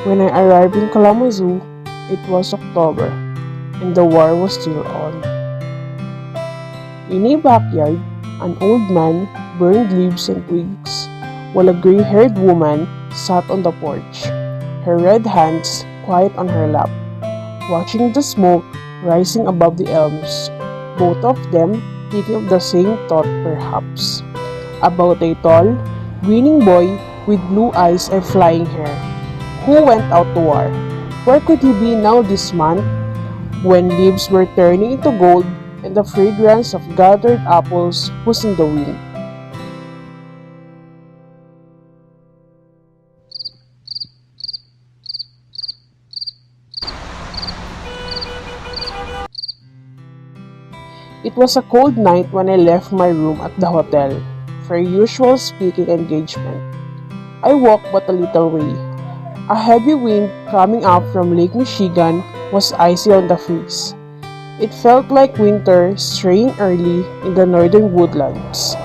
When I arrived in Kalamazoo, it was October, and the war was still on. In a backyard, an old man burned leaves and twigs, while a gray-haired woman sat on the porch, her red hands quiet on her lap, watching the smoke rising above the elms, both of them thinking of the same thought perhaps, about a tall, grinning boy with blue eyes and flying hair, who went out to war. Where could he be now this month, when leaves were turning into gold and the fragrance of gathered apples was in the wind? It was a cold night when I left my room at the hotel for a usual speaking engagement. I walked but a little way. A heavy wind coming up from Lake Michigan was icy on the face. It felt like winter straying early in the northern woodlands.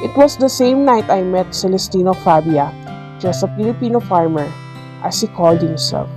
It was the same night I met Celestino Fabia, just a Filipino farmer, as he called himself,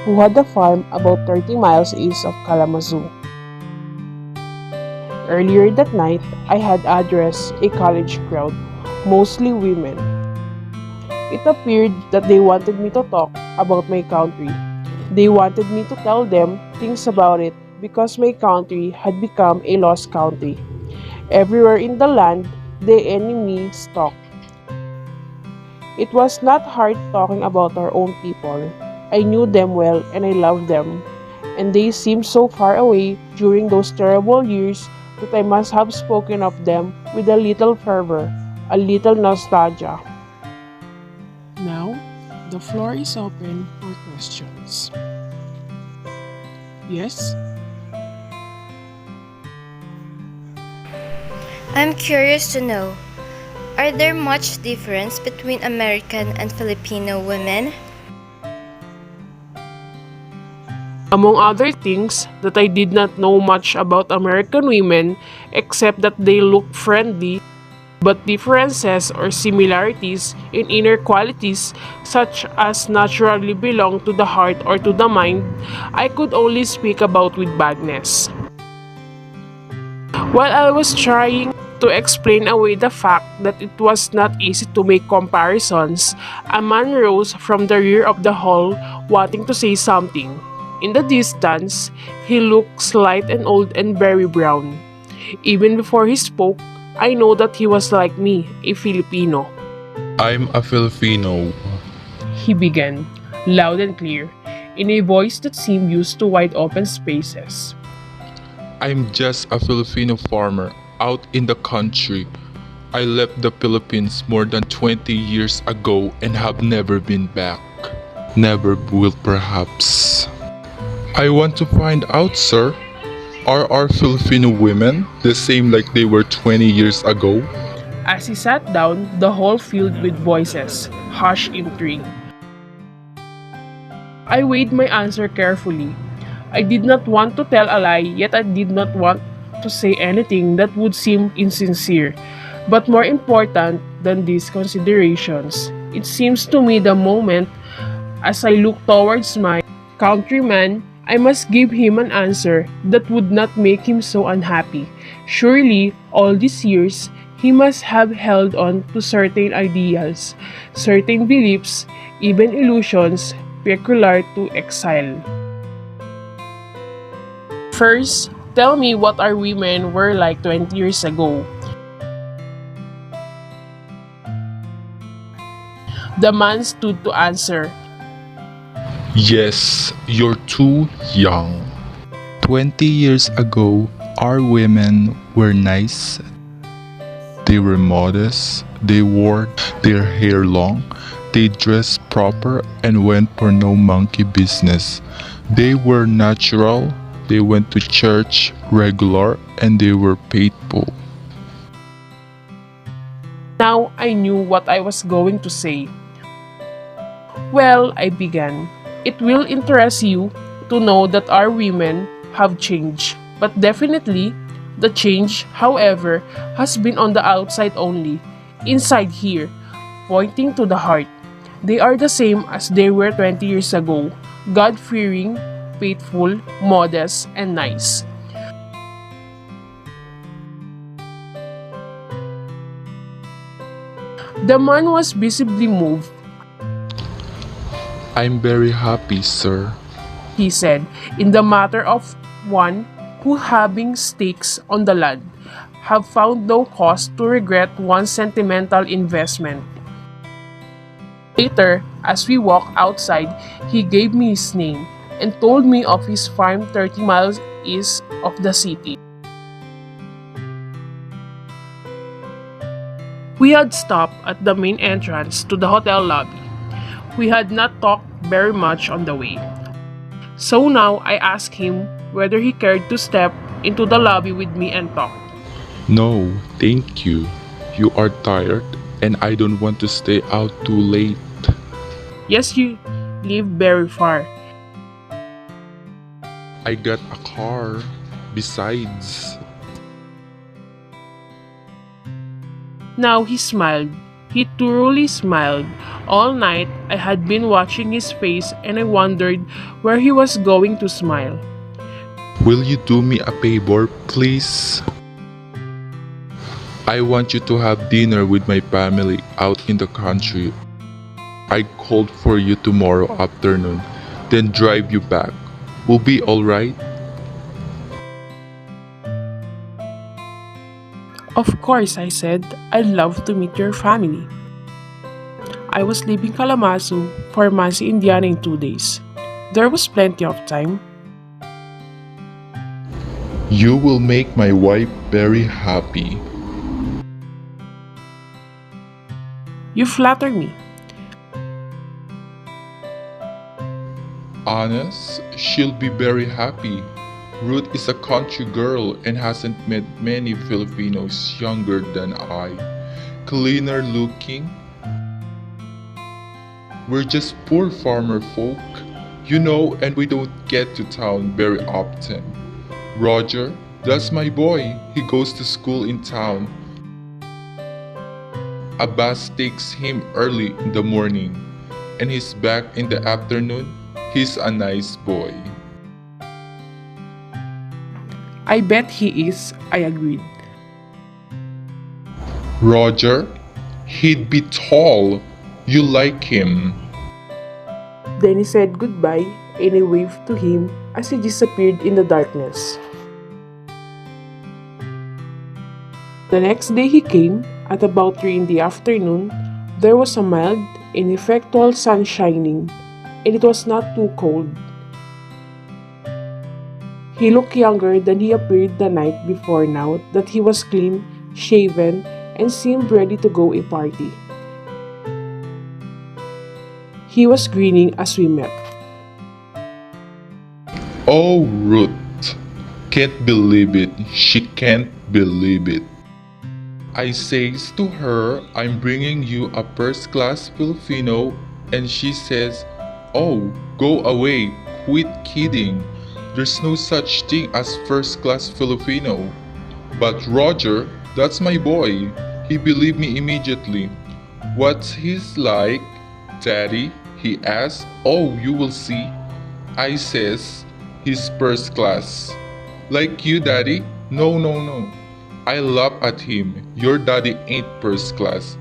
who had a farm about 30 miles east of Kalamazoo. Earlier that night, I had addressed a college crowd, mostly women. It appeared that they wanted me to talk about my country. They wanted me to tell them things about it because my country had become a lost country. Everywhere in the land, the enemy stalked. It was not hard talking about our own people. I knew them well and I loved them, and they seemed so far away during those terrible years that I must have spoken of them with a little fervor, a little nostalgia. Now, the floor is open for questions. Yes? I'm curious to know, are there much difference between American and Filipino women? Among other things, that I did not know much about American women except that they look friendly, but differences or similarities in inner qualities such as naturally belong to the heart or to the mind, I could only speak about with vagueness. While I was trying to explain away the fact that it was not easy to make comparisons, a man rose from the rear of the hall wanting to say something. In the distance, he looked slight and old and very brown. Even before he spoke, I know that he was like me, a Filipino. I'm a Filipino. He began, loud and clear, in a voice that seemed used to wide open spaces. I'm just a Filipino farmer out in the country. I left the Philippines more than 20 years ago and have never been back. Never will perhaps. I want to find out, sir, are our Filipino women the same like they were 20 years ago? As he sat down, the hall filled with voices, hushed intrigue. I weighed my answer carefully. I did not want to tell a lie, yet I did not want to say anything that would seem insincere. But more important than these considerations, it seems to me the moment as I look towards my countryman, I must give him an answer that would not make him so unhappy. Surely, all these years, he must have held on to certain ideals, certain beliefs, even illusions peculiar to exile. First, tell me what our women were like 20 years ago. The man stood to answer. Yes, you're too young. 20 years ago, our women were nice. They were modest. They wore their hair long. They dressed proper and went for no monkey business. They were natural. They went to church regular and they were faithful. Now I knew what I was going to say. Well, I began. It will interest you to know that our women have changed, but definitely, the change, however, has been on the outside only, inside here, pointing to the heart. They are the same as they were 20 years ago, God fearing, faithful, modest, and nice. The man was visibly moved. I'm very happy, sir. He said, in the matter of one who, having stakes on the land, have found no cause to regret one's sentimental investment. Later, as we walked outside, he gave me his name and told me of his farm 30 miles east of the city. We had stopped at the main entrance to the hotel lobby. We had not talked very much on the way. So now I asked him whether he cared to step into the lobby with me and talk. No, thank you. You are tired, and I don't want to stay out too late. Yes, you live very far. I got a car. Besides, Now he smiled. He truly smiled. All night I had been watching his face and I wondered where he was going to smile. will you do me a favor, please? I want you to have dinner with my family out in the country. I called for you tomorrow afternoon, then drive you back. Will be alright? Of course, I said, I'd love to meet your family. I was leaving Kalamazoo for Masi, Indiana in 2 days. There was plenty of time. You will make my wife very happy. You flatter me. Honest, she'll be very happy. Ruth is a country girl and hasn't met many Filipinos younger than I. Cleaner looking. We're just poor farmer folk, and we don't get to town very often. Roger, that's my boy. He goes to school in town. A bus takes him early in the morning, and he's back in the afternoon. He's a nice boy. I bet he is, I agreed. Roger, he'd be tall. You like him. Then he said goodbye and I waved to him as he disappeared in the darkness. The next day he came at about 3 in the afternoon. There was a mild, ineffectual sun shining, and it was not too cold. He looked younger than he appeared the night before now that he was clean, shaven, and seemed ready to go a party. He was grinning as we met. Oh, Ruth. Can't believe it. She can't believe it. I says to her, I'm bringing you a first-class Filipino, and she says, oh, go away, quit kidding. There's no such thing as first-class Filipino. But Roger, that's my boy. He believed me immediately. What's he's like, Daddy? He asked. Oh, you will see. I says, he's first class. Like you, Daddy? No, no, no. I laugh at him. Your daddy ain't first class.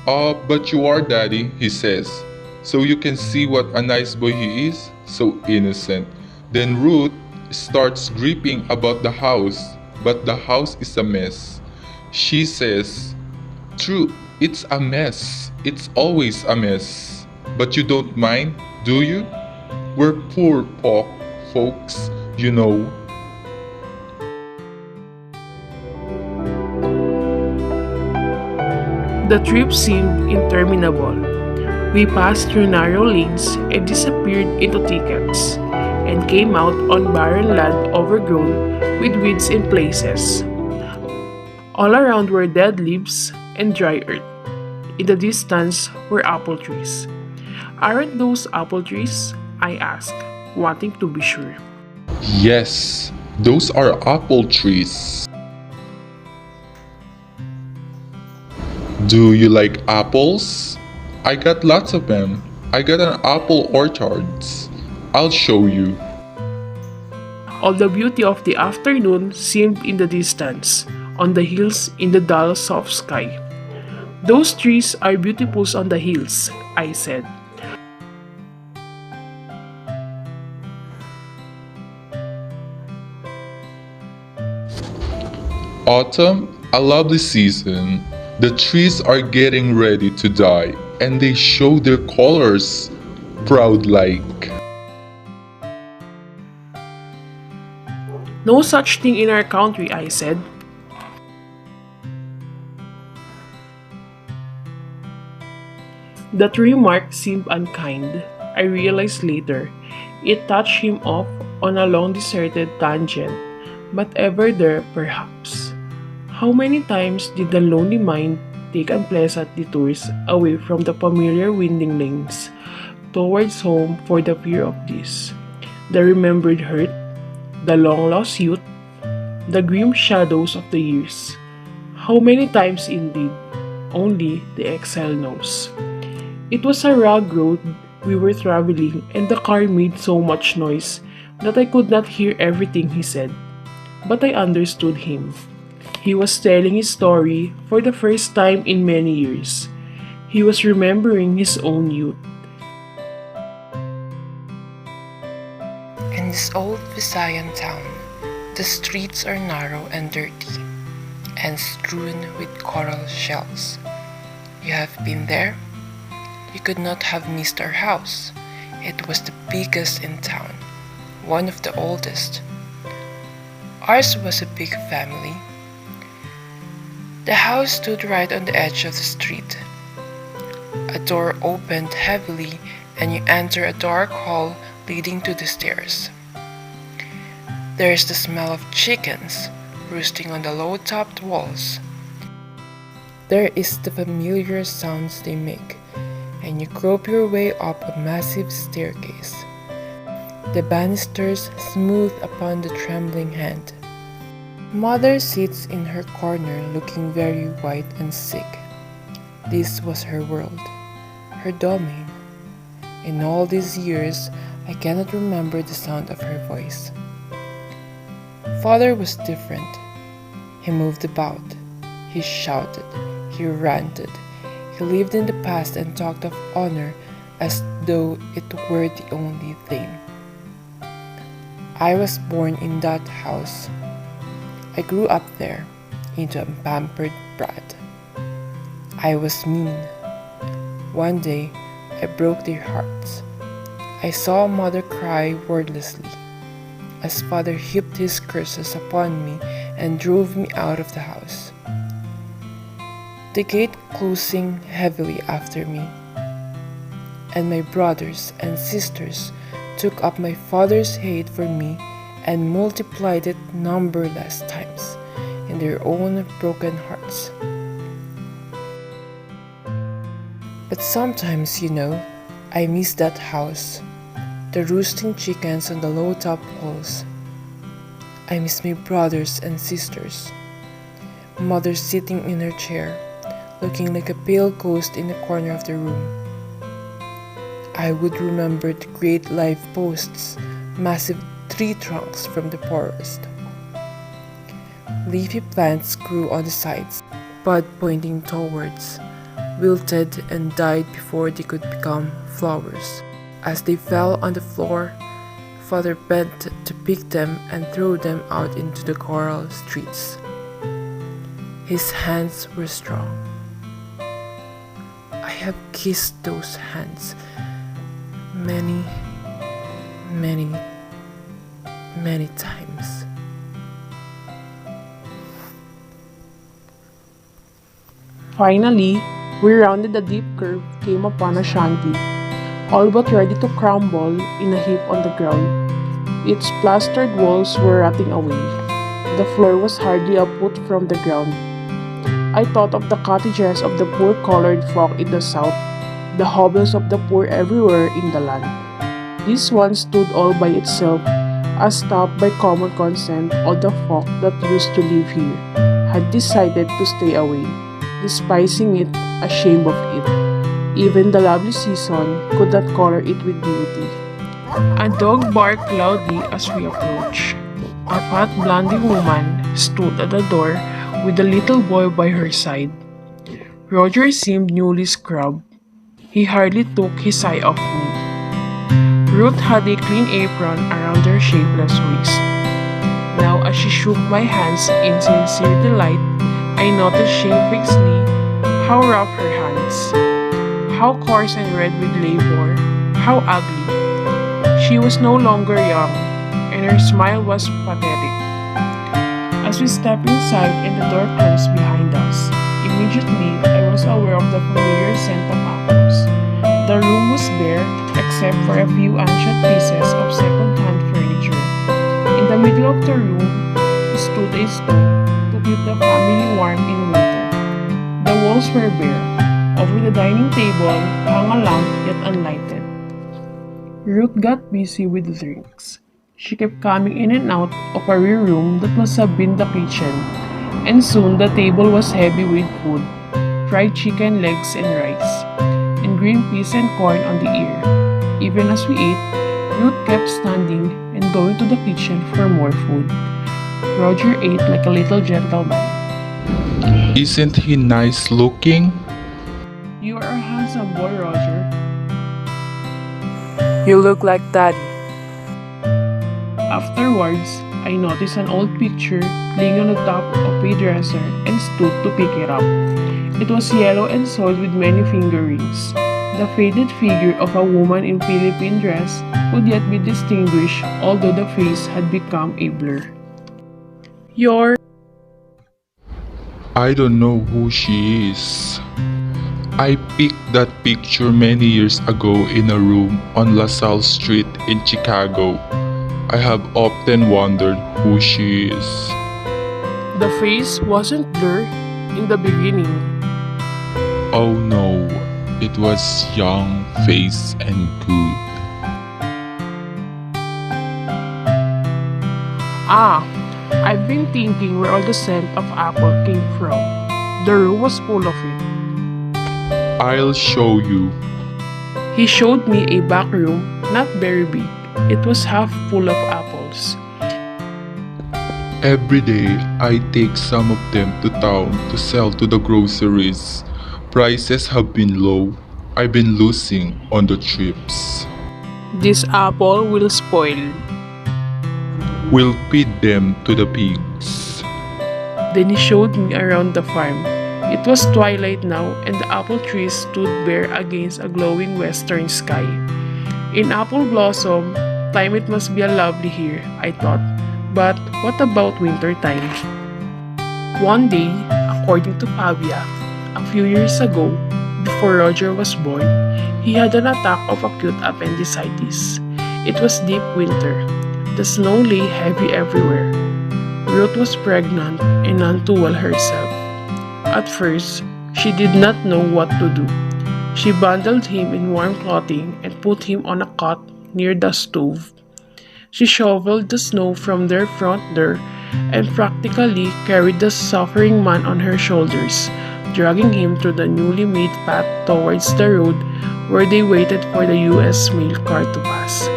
But you are, Daddy, he says. So you can see what a nice boy he is. So innocent. Then Ruth starts gripping about the house. But the house is a mess. She says, true, it's a mess. It's always a mess. But you don't mind, do you? We're poor folks, you know. The trip seemed interminable. We passed through narrow lanes and disappeared into thickets, and came out on barren land overgrown with weeds in places. All around were dead leaves and dry earth. In the distance were apple trees. Aren't those apple trees? I asked, wanting to be sure. Yes, those are apple trees. Do you like apples? I got lots of them. I got an apple orchards. I'll show you. All the beauty of the afternoon seemed in the distance, on the hills in the dull soft sky. Those trees are beautiful on the hills, I said. Autumn, a lovely season. The trees are getting ready to die, and they show their colors proud like. No such thing in our country, I said. That remark seemed unkind. I realized later. It touched him off on a long deserted tangent, but ever there perhaps. How many times did the lonely mind take unpleasant detours away from the familiar winding lanes towards home for the fear of this? The remembered hurt, the long-lost youth, the grim shadows of the years. How many times indeed? Only the exile knows. It was a rugged road we were traveling, and the car made so much noise that I could not hear everything he said. But I understood him. He was telling his story for the first time in many years. He was remembering his own youth. In this old Visayan town, the streets are narrow and dirty, and strewn with coral shells. You have been there? You could not have missed our house. It was the biggest in town, one of the oldest. Ours was a big family. The house stood right on the edge of the street. A door opened heavily, and you enter a dark hall leading to the stairs. There is the smell of chickens roosting on the low-topped walls. There is the familiar sounds they make, and you grope your way up a massive staircase. The banisters smooth upon the trembling hand. Mother sits in her corner looking very white and sick. This was her world, her domain. In all these years, I cannot remember the sound of her voice. Father was different. He moved about. He shouted. He ranted. He lived in the past and talked of honor as though it were the only thing. I was born in that house. I grew up there, into a pampered brat. I was mean. One day, I broke their hearts. I saw Mother cry wordlessly, as Father heaped his curses upon me and drove me out of the house, the gate closing heavily after me. And my brothers and sisters took up my father's hate for me and multiplied it numberless times in their own broken hearts. But sometimes, I miss that house, the roosting chickens on the low-top walls. I miss my brothers and sisters. Mother sitting in her chair, looking like a pale ghost in the corner of the room. I would remember the great live posts, massive tree trunks from the forest. Leafy plants grew on the sides, bud pointing towards, wilted and died before they could become flowers. As they fell on the floor, Father bent to pick them and throw them out into the coral streets. His hands were strong. I have kissed those hands many, many, many times. Finally, we rounded a deep curve, came upon a shanty, all but ready to crumble in a heap on the ground. Its plastered walls were rotting away. The floor was hardly a foot from the ground. I thought of the cottages of the poor-colored folk in the south, the hovels of the poor everywhere in the land. This one stood all by itself, as stopped by common consent. All the folk that used to live here had decided to stay away, despising it, ashamed of it. Even the lovely season could not color it with beauty. A dog barked loudly as we approached. A fat blondie woman stood at the door with a little boy by her side. Roger seemed newly scrubbed. He hardly took his eye off me. Ruth had a clean apron around her shapeless waist. Now, as she shook my hands in sincere delight, I noticed shamefacedly how rough her hands, how coarse and red with labor, how ugly. She was no longer young, and her smile was pathetic. As we stepped inside and the door closed behind us, immediately I was aware of the familiar scent of apples. The room was bare, except for a few ancient pieces of second-hand furniture. In the middle of the room stood a stove to keep the family warm in winter. The walls were bare. Over the dining table hung a lamp yet unlighted. Ruth got busy with drinks. She kept coming in and out of a rear room that must have been the kitchen, and soon the table was heavy with food, fried chicken legs and rice, and green peas and corn on the ear. Even as we ate, Ruth kept standing and going to the kitchen for more food. Roger ate like a little gentleman. Isn't he nice looking? You are a handsome boy, Roger. You look like Daddy. Afterwards, I noticed an old picture laying on the top of a dresser and stood to pick it up. It was yellow and soiled with many finger rings. The faded figure of a woman in Philippine dress could yet be distinguished, although the face had become a blur. I don't know who she is. I picked that picture many years ago in a room on LaSalle Street in Chicago. I have often wondered who she is. The face wasn't blurred in the beginning. Oh no, it was young, face and good. I've been thinking where all the scent of apple came from. The room was full of it. I'll show you. He showed me a back room, not very big. It was half full of apples. Every day, I take some of them to town to sell to the groceries. Prices have been low. I've been losing on the trips. This apple will spoil. We'll feed them to the pigs. Then he showed me around the farm. It was twilight now, and the apple trees stood bare against a glowing western sky. In apple blossom time, it must be lovely here, I thought. But what about winter time? One day, according to Fabia, a few years ago, before Roger was born, he had an attack of acute appendicitis. It was deep winter. The snow lay heavy everywhere. Ruth was pregnant and none too well herself. At first, she did not know what to do. She bundled him in warm clothing and put him on a cot near the stove. She shoveled the snow from their front door and practically carried the suffering man on her shoulders, dragging him through the newly made path towards the road where they waited for the U.S. mail car to pass.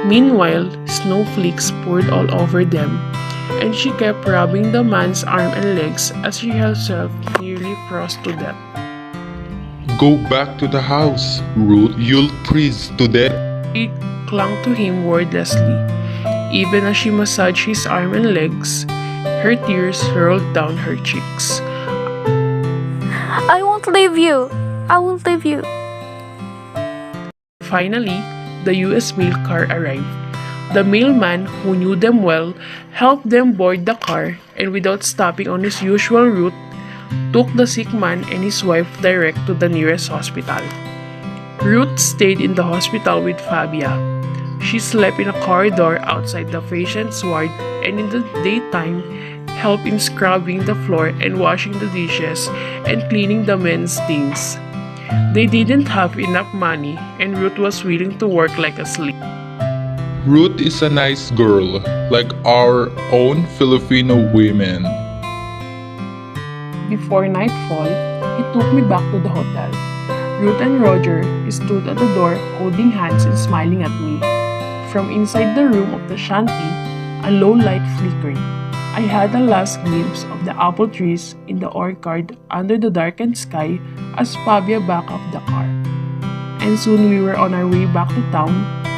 Meanwhile, snowflakes poured all over them, and she kept rubbing the man's arm and legs as she herself nearly froze to death. Go back to the house, Ruth. You'll freeze to death. She clung to him wordlessly. Even as she massaged his arm and legs, her tears rolled down her cheeks. I won't leave you. I won't leave you. Finally, the U.S. mail car arrived. The mailman, who knew them well, helped them board the car and without stopping on his usual route, took the sick man and his wife direct to the nearest hospital. Ruth stayed in the hospital with Fabia. She slept in a corridor outside the patient's ward and in the daytime helped in scrubbing the floor and washing the dishes and cleaning the men's things. They didn't have enough money and Ruth was willing to work like a slave. Ruth is a nice girl, like our own Filipino women. Before nightfall, he took me back to the hotel. Ruth and Roger stood at the door holding hands and smiling at me. From inside the room of the shanty, a low light flickered. I had a last glimpse of the apple trees in the orchard under the darkened sky as Fabia backed up the car. And soon we were on our way back to town.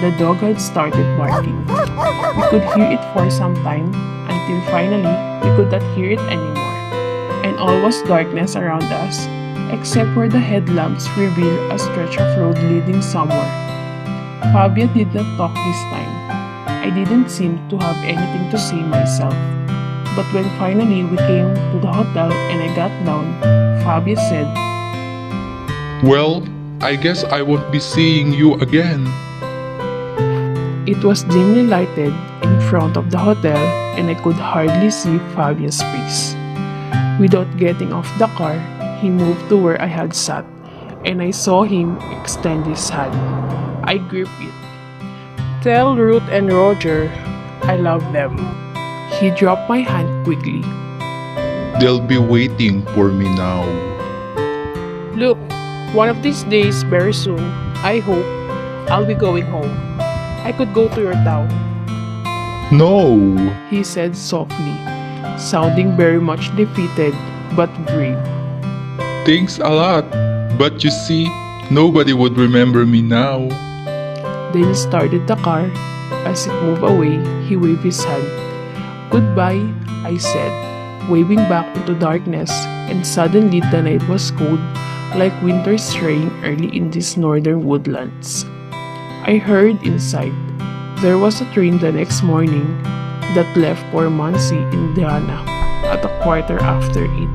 The dog had started barking. We could hear it for some time until finally we could not hear it anymore. And all was darkness around us, except where the headlamps revealed a stretch of road leading somewhere. Fabia did not talk this time. I didn't seem to have anything to say myself. But when finally we came to the hotel and I got down, Fabia said, Well, I guess I won't be seeing you again. It was dimly lighted in front of the hotel and I could hardly see Fabia's face. Without getting off the car, he moved to where I had sat and I saw him extend his hand. I gripped it. Tell Ruth and Roger I love them. He dropped my hand quickly. They'll be waiting for me now. Look, one of these days, very soon, I hope, I'll be going home. I could go to your town, No! he said softly, sounding very much defeated but brave. Thanks a lot. But you see, nobody would remember me now. Then he started the car. As it moved away, he waved his hand. Goodbye, I said, waving back into darkness, and suddenly the night was cold, like winter's rain early in these northern woodlands. I heard inside. There was a train the next morning that left for Muncie, Indiana, at 8:15.